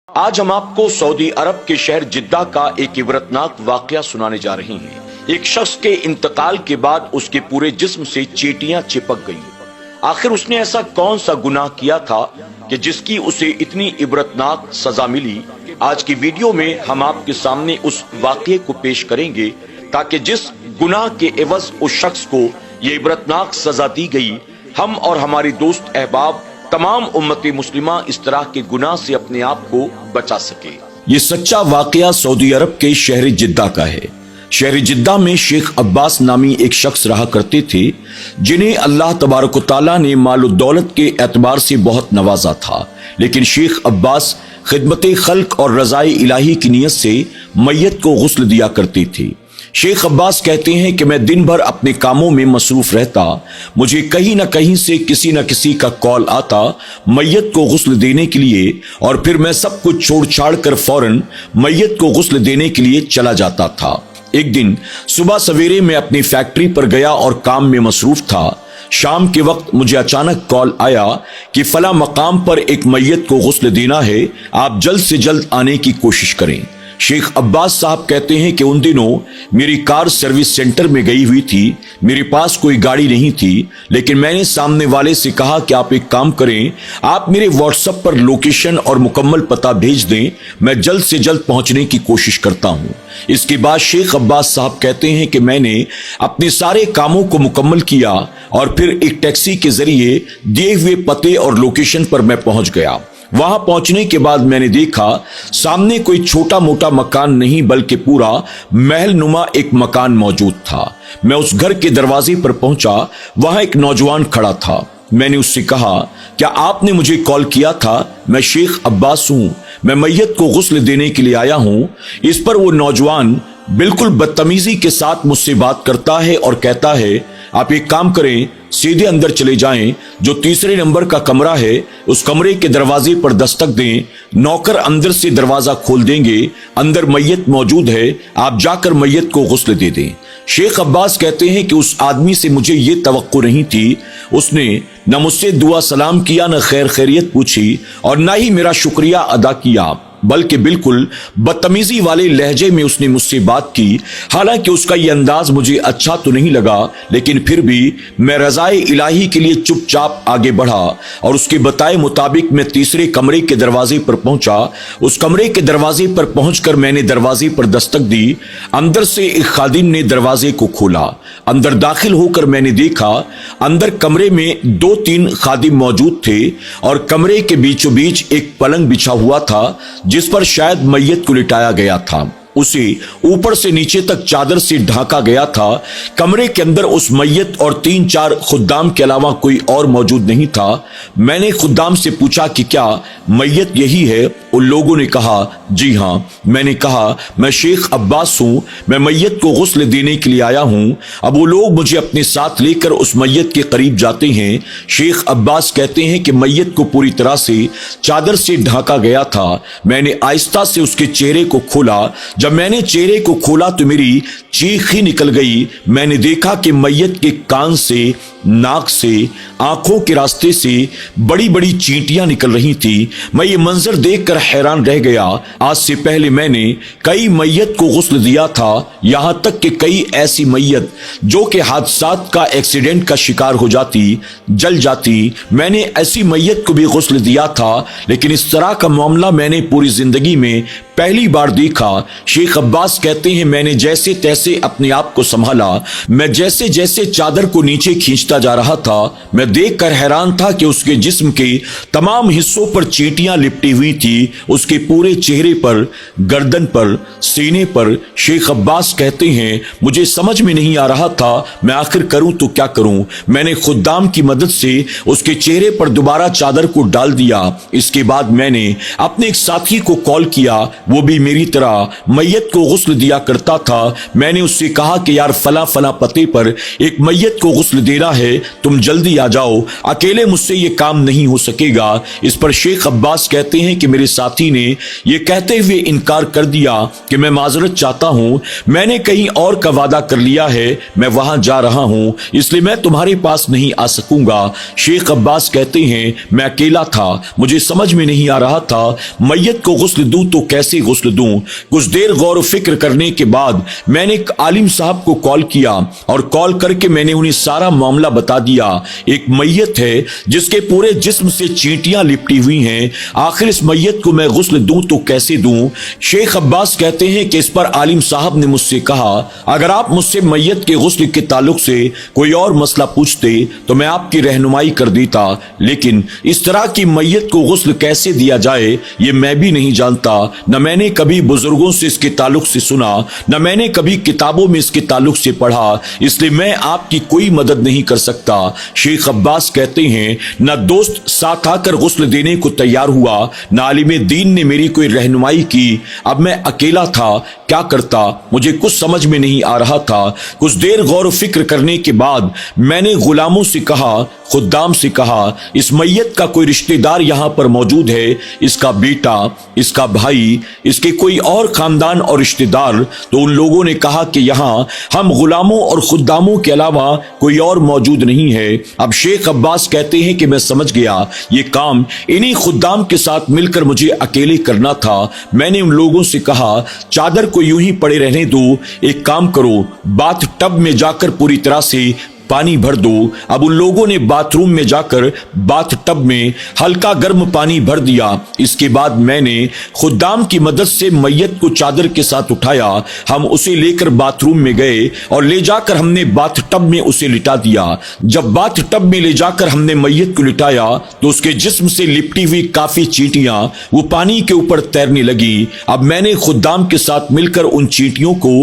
آج ہم آپ کو سعودی عرب کے شہر جدہ کا ایک عبرتناک واقعہ سنانے جا رہے ہیں۔ ایک شخص کے انتقال کے بعد اس کے پورے جسم سے چیٹیاں چپک گئیں۔ آخر اس نے ایسا کون سا گناہ کیا تھا کہ جس کی اسے اتنی عبرتناک سزا ملی؟ آج کی ویڈیو میں ہم آپ کے سامنے اس واقعے کو پیش کریں گے تاکہ جس گناہ کے عوض اس شخص کو یہ عبرتناک سزا دی گئی، ہم اور ہماری دوست احباب تمام امت مسلمہ اس طرح کے گناہ سے اپنے آپ کو بچا سکے۔ یہ سچا واقعہ سعودی عرب کے شہر جدہ کا ہے۔ شہر جدہ میں شیخ عباس نامی ایک شخص رہا کرتے تھے جنہیں اللہ تبارک و تعالیٰ نے مال و دولت کے اعتبار سے بہت نوازا تھا، لیکن شیخ عباس خدمت خلق اور رضائے الہی کی نیت سے میت کو غسل دیا کرتے تھے۔ شیخ عباس کہتے ہیں کہ میں دن بھر اپنے کاموں میں مصروف رہتا، مجھے کہیں نہ کہیں سے کسی نہ کسی کا کال آتا میت کو غسل دینے کے لیے، اور پھر میں سب کچھ چھوڑ چھاڑ کر فوراً میت کو غسل دینے کے لیے چلا جاتا تھا۔ ایک دن صبح سویرے میں اپنی فیکٹری پر گیا اور کام میں مصروف تھا۔ شام کے وقت مجھے اچانک کال آیا کہ فلاں مقام پر ایک میت کو غسل دینا ہے، آپ جلد سے جلد آنے کی کوشش کریں۔ شیخ عباس صاحب کہتے ہیں کہ ان دنوں میری کار سروس سینٹر میں گئی ہوئی تھی، میرے پاس کوئی گاڑی نہیں تھی، لیکن میں نے سامنے والے سے کہا کہ آپ ایک کام کریں، آپ میرے واٹس ایپ پر لوکیشن اور مکمل پتہ بھیج دیں، میں جلد سے جلد پہنچنے کی کوشش کرتا ہوں۔ اس کے بعد شیخ عباس صاحب کہتے ہیں کہ میں نے اپنے سارے کاموں کو مکمل کیا اور پھر ایک ٹیکسی کے ذریعے دیے ہوئے پتے اور لوکیشن پر میں پہنچ گیا۔ وہاں پہنچنے کے بعد میں نے دیکھا سامنے کوئی چھوٹا موٹا مکان نہیں بلکہ پورا محل نما ایک مکان موجود تھا۔ میں اس گھر کے دروازے پر پہنچا، وہاں ایک نوجوان کھڑا تھا۔ میں نے اس سے کہا کیا آپ نے مجھے کال کیا تھا؟ میں شیخ عباس ہوں، میں میت کو غسل دینے کے لیے آیا ہوں۔ اس پر وہ نوجوان بالکل بدتمیزی کے ساتھ مجھ سے بات کرتا ہے اور کہتا ہے آپ ایک کام کریں، سیدھے اندر چلے جائیں، جو تیسرے نمبر کا کمرہ ہے اس کمرے کے دروازے پر دستک دیں، نوکر اندر سے دروازہ کھول دیں گے، اندر میت موجود ہے، آپ جا کر میت کو غسل دے دیں۔ شیخ عباس کہتے ہیں کہ اس آدمی سے مجھے یہ توقع نہیں تھی، اس نے نہ مجھ سے دعا سلام کیا، نہ خیر خیریت پوچھی، اور نہ ہی میرا شکریہ ادا کیا، بلکہ بالکل بدتمیزی والے لہجے میں اس نے مجھ سے بات کی۔ حالانکہ اس کا یہ انداز مجھے اچھا تو نہیں لگا، لیکن پھر بھی میں رضائے الہی کے لیے چپ چاپ آگے بڑھا اور اس کے بتائے مطابق میں تیسرے کمرے کے دروازے پر پہنچا۔ اس کمرے کے دروازے پر پہنچ کر میں نے دروازے پر دستک دی، اندر سے ایک خادم نے دروازے کو کھولا۔ اندر داخل ہو کر میں نے دیکھا اندر کمرے میں 2-3 خادم موجود تھے اور کمرے کے بیچوں بیچ ایک پلنگ بچھا ہوا تھا جس پر شاید میت کو لٹایا گیا تھا، اسے اوپر سے نیچے تک چادر سے ڈھانکا گیا تھا۔ کمرے کے اندر اس میت اور 3-4 خدام کے علاوہ کوئی اور موجود نہیں تھا۔ میں نے خدام سے پوچھا کہ کیا میت یہی ہے؟ ان لوگوں نے کہا جی ہاں۔ میں نے کہا میں شیخ عباس ہوں، میں میت کو غسل دینے کے لیے آیا ہوں۔ اب وہ لوگ مجھے اپنے ساتھ لے کر اس میت کے قریب جاتے ہیں۔ شیخ عباس کہتے ہیں کہ میت کو پوری طرح سے چادر سے ڈھانکا گیا تھا۔ میں نے آہستہ سے اس کے چہرے کو کھولا، جب میں نے چہرے کو کھولا تو میری چیخ ہی نکل گئی۔ میں نے دیکھا کہ میت کے کان سے، ناک سے، آنکھوں کے راستے سے بڑی بڑی چینٹیاں نکل رہی تھی۔ میں یہ منظر دیکھ کر حیران رہ گیا۔ آج سے پہلے میں نے کئی میت کو غسل دیا تھا، یہاں تک کہ کئی ایسی میت جو کہ حادثات کا ایکسیڈنٹ کا شکار ہو جاتی، جل جاتی، میں نے ایسی میت کو بھی غسل دیا تھا، لیکن اس طرح کا معاملہ میں نے پوری زندگی میں پہلی بار دیکھا۔ شیخ عباس کہتے ہیں میں نے جیسے تیسے اپنے آپ کو سنبھالا، میں جیسے جیسے چادر کو نیچے کھینچتا جا رہا تھا، میں دیکھ کر حیران تھا کہ اس کے جسم کے تمام حصوں پر چینٹیاں لپٹی ہوئی تھی، اس کے پورے چہرے پر، گردن پر، سینے پر۔ شیخ عباس کہتے ہیں مجھے سمجھ میں نہیں آ رہا تھا میں آخر کروں تو کیا کروں۔ میں نے خدام کی مدد سے اس کے چہرے پر دوبارہ چادر کو ڈال دیا۔ اس کے بعد میں نے اپنے ایک ساتھی کو کال کیا، وہ بھی میری طرح میت کو غسل دیا کرتا تھا۔ میں نے اس سے کہا کہ یار فلاں فلاں پتے پر ایک میت کو غسل دینا ہے، تم جلدی آ جاؤ، اکیلے مجھ سے یہ کام نہیں ہو سکے گا۔ اس پر شیخ عباس کہتے ہیں کہ میرے ساتھی نے یہ کہتے ہوئے انکار کر دیا کہ میں معذرت چاہتا ہوں، میں نے کہیں اور کا وعدہ کر لیا ہے، میں وہاں جا رہا ہوں، اس لیے میں تمہارے پاس نہیں آ سکوں گا۔ شیخ عباس کہتے ہیں میں اکیلا تھا، مجھے سمجھ میں نہیں آ رہا تھا میت کو غسل دوں تو کیسے غسل دوں۔ کچھ دیر غور و فکر کرنے کے بعد میں نے ایک عالم صاحب کو کال کیا اور کال کر کے میں نے انہیں سارا معاملہ بتا دیا۔ ایک میت ہے جس کے پورے جسم سے چینٹیاں لپٹی ہوئی ہیں، آخر اس میت کو میں غسل دوں تو کیسے دوں؟ شیخ عباس کہتے ہیں کہ اس پر عالم صاحب نے مجھ سے کہا اگر آپ مجھ سے میت کے غسل کے تعلق سے کوئی اور مسئلہ پوچھتے تو میں آپ کی رہنمائی کر دیتا، لیکن اس طرح کی میت کو غسل کیسے دیا جائے یہ میں بھی نہیں جانتا، نہ میں نے کبھی بزرگوں سے اس کے تعلق سے سنا، نہ میں نے کبھی کتابوں میں اس کے تعلق سے پڑھا، اس لیے میں آپ کی کوئی مدد نہیں کر سکتا۔ شیخ عباس کہتے ہیں نہ دوست ساتھ آ کر غسل دینے کو تیار ہوا، نہ عالم دین نے میری کوئی رہنمائی کی۔ اب میں اکیلا تھا، کیا کرتا مجھے کچھ سمجھ میں نہیں آ رہا تھا۔ کچھ دیر غور و فکر کرنے کے بعد میں نے غلاموں سے کہا، خدام سے کہا اس میت کا کوئی رشتہ دار یہاں پر موجود ہے، اس کا بیٹا، اس کا بھائی، اس کے کوئی اور خاندان اور رشتہ دار؟ تو ان لوگوں نے کہا کہ یہاں ہم غلاموں اور خداموں کے علاوہ کوئی اور موجود نہیں ہے۔ اب شیخ عباس کہتے ہیں کہ میں سمجھ گیا یہ کام انہی خدام کے ساتھ مل کر مجھے اکیلے کرنا تھا۔ میں نے ان لوگوں سے کہا چادر کو یوں ہی پڑے رہنے دو، ایک کام کرو باتھ ٹب میں جا کر پوری طرح سے پانی بھر دو۔ اب ان لوگوں نے باتھ روم میں جا کر باتھ ٹب میں ہلکا گرم پانی بھر دیا۔ اس کے بعد میں نے خدام کی مدد سے میت کو چادر کے ساتھ اٹھایا، ہم اسے لے کر باتھ روم میں گئے اور لے جا کر ہم نے باتھ ٹب میں اسے لٹا دیا۔ جب باتھ ٹب میں لے جا کر ہم نے میت کو لٹایا تو اس کے جسم سے لپٹی ہوئی کافی چینٹیاں وہ پانی کے اوپر تیرنے لگی۔ اب میں نے خدام کے ساتھ مل کر ان چینٹیوں کو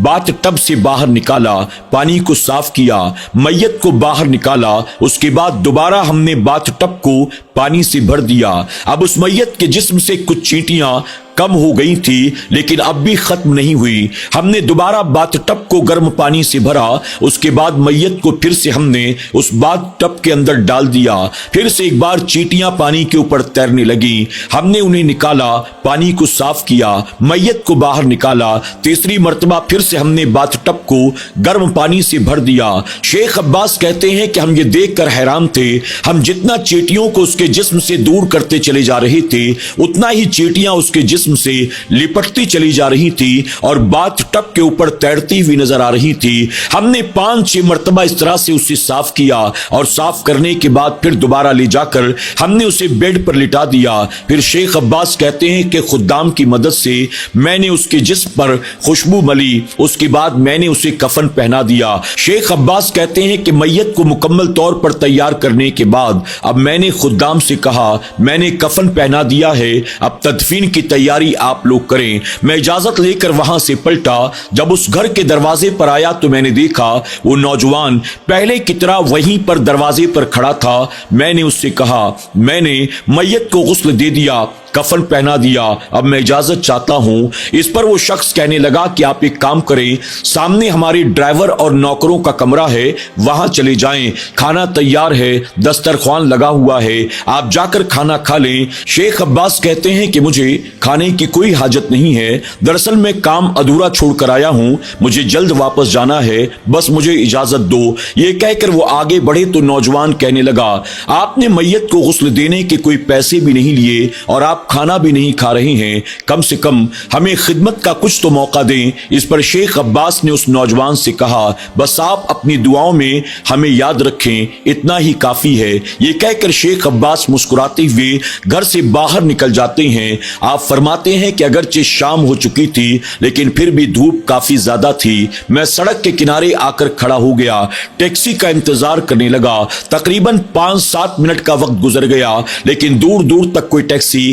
باتھ ٹب سے باہر نکالا، پانی کو صاف کیا، میت کو باہر نکالا، اس کے بعد دوبارہ ہم نے باتھ ٹب کو پانی سے بھر دیا۔ اب اس میت کے جسم سے کچھ چینٹیاں کم ہو گئی تھی لیکن اب بھی ختم نہیں ہوئی۔ ہم نے دوبارہ باتھ ٹب کو گرم پانی سے بھرا، اس کے بعد میت کو پھر سے ہم نے اس باتھ ٹب کے اندر ڈال دیا، پھر سے ایک بار چینٹیاں پانی کے اوپر تیرنے لگی، ہم نے انہیں نکالا، پانی کو صاف کیا، میت کو باہر نکالا، تیسری مرتبہ پھر سے ہم نے باتھ ٹب کو گرم پانی سے بھر دیا۔ شیخ عباس کہتے ہیں کہ ہم یہ دیکھ کر حیران تھے، ہم جتنا چینٹیوں کو اس کے جسم سے دور کرتے چلے جا رہے تھے اتنا ہی چینٹیاں اس کے جسم سے لپٹتی چلی جا رہی تھی اور باتھ ٹب کے اوپر تیرتی ہوئی نظر آ رہی تھی۔ ہم نے 5-6 مرتبہ اس طرح سے اسے صاف کیا اور صاف کرنے کے بعد پھر دوبارہ لے جا کر ہم نے اسے بیڈ پر لٹا دیا۔ پھر شیخ عباس کہتے ہیں کہ خدام کی مدد سے میں نے اس کے جسم پر خوشبو ملی، اس کے بعد میں نے اسے کفن پہنا دیا۔ شیخ عباس کہتے ہیں کہ میت کو مکمل طور پر تیار کرنے کے بعد اب میں نے خدام سے کہا میں نے کفن پہنا دیا ہے، اب تدفین کی تیاری آپ لوگ کریں۔ میں اجازت لے کر وہاں سے پلٹا، جب اس گھر کے دروازے پر آیا تو میں نے دیکھا وہ نوجوان پہلے کی طرح وہیں پر دروازے پر کھڑا تھا۔ میں نے اس سے کہا میں نے میت کو غسل دے دیا، کفن پہنا دیا، اب میں اجازت چاہتا ہوں۔ اس پر وہ شخص کہنے لگا کہ آپ ایک کام کریں، سامنے ہمارے ڈرائیور اور نوکروں کا کمرہ ہے، وہاں چلے جائیں، کھانا تیار ہے، دسترخوان لگا ہوا ہے، آپ جا کر کھانا کھا لیں۔ شیخ عباس کہتے ہیں کہ مجھے کھانے کی کوئی حاجت نہیں ہے، دراصل میں کام ادھورا چھوڑ کر آیا ہوں، مجھے جلد واپس جانا ہے، بس مجھے اجازت دو۔ یہ کہہ کر وہ آگے بڑھے تو نوجوان کہنے لگا آپ نے میت کو غسل دینے کے کوئی پیسے بھی نہیں لیے اور آپ کھانا بھی نہیں کھا رہے ہیں، کم سے کم ہمیں خدمت کا کچھ تو موقع دیں۔ اس پر شیخ عباس نے اس نوجوان سے کہا بس آپ اپنی دعاؤں میں ہمیں یاد رکھیں، اتنا ہی کافی ہے۔ یہ کہہ کر شیخ عباس مسکراتے ہوئے گھر سے باہر نکل جاتے ہیں۔ آپ فرماتے ہیں کہ اگرچہ شام ہو چکی تھی لیکن پھر بھی دھوپ کافی زیادہ تھی، میں سڑک کے کنارے آ کر کھڑا ہو گیا، ٹیکسی کا انتظار کرنے لگا۔ تقریباً 5-7 منٹ کا وقت گزر گیا لیکن دور دور تک کوئی ٹیکسی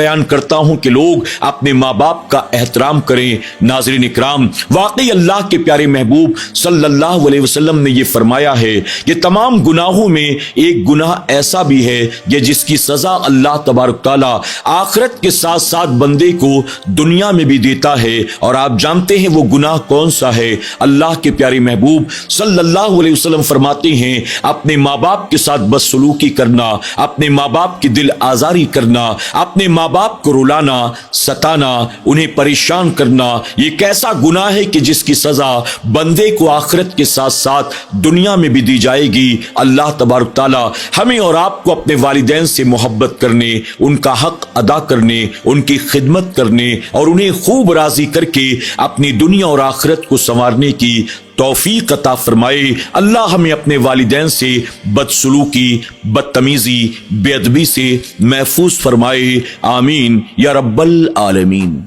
بیان کرتا ہوں کہ لوگ اپنے ماں باپ کا احترام کریں۔ ناظرین اکرام، واقعی اللہ کے پیارے محبوب صلی اللہ علیہ وسلم نے یہ فرمایا ہے کہ تمام گناہوں میں ایک گناہ ایسا بھی ہے کہ جس کی سزا اللہ تبارک تعالیٰ آخرت کے ساتھ ساتھ بندے کو دنیا میں بھی دیتا ہے، اور آپ جانتے ہیں وہ گناہ کون سا ہے؟ اللہ کے پیارے محبوب صلی اللہ علیہ وسلم فرماتے ہیں اپنے ماں باپ کے ساتھ بدسلوکی کرنا، اپنے ماں باپ کی دل آزاری کرنا، اپنے ماں باپ کو رلانا، ستانا، انہیں پریشان کرنا، یہ ایک ایسا گناہ ہے کہ جس کی سزا بندے کو آخرت کے ساتھ ساتھ دنیا میں بھی دی جائے گی۔ اللہ تبارک تعالیٰ ہمیں اور آپ کو اپنے والدین سے محبت کرنے، ان کا حق ادا کرنے، ان کی خدمت کرنے اور انہیں خوب راضی کر کے اپنی دنیا اور آخرت کو سنوارنے کی توفیق عطا فرمائے۔ اللہ ہمیں اپنے والدین سے بدسلوکی، بدتمیزی، بے ادبی سے محفوظ فرمائے۔ آمین یا رب العالمین۔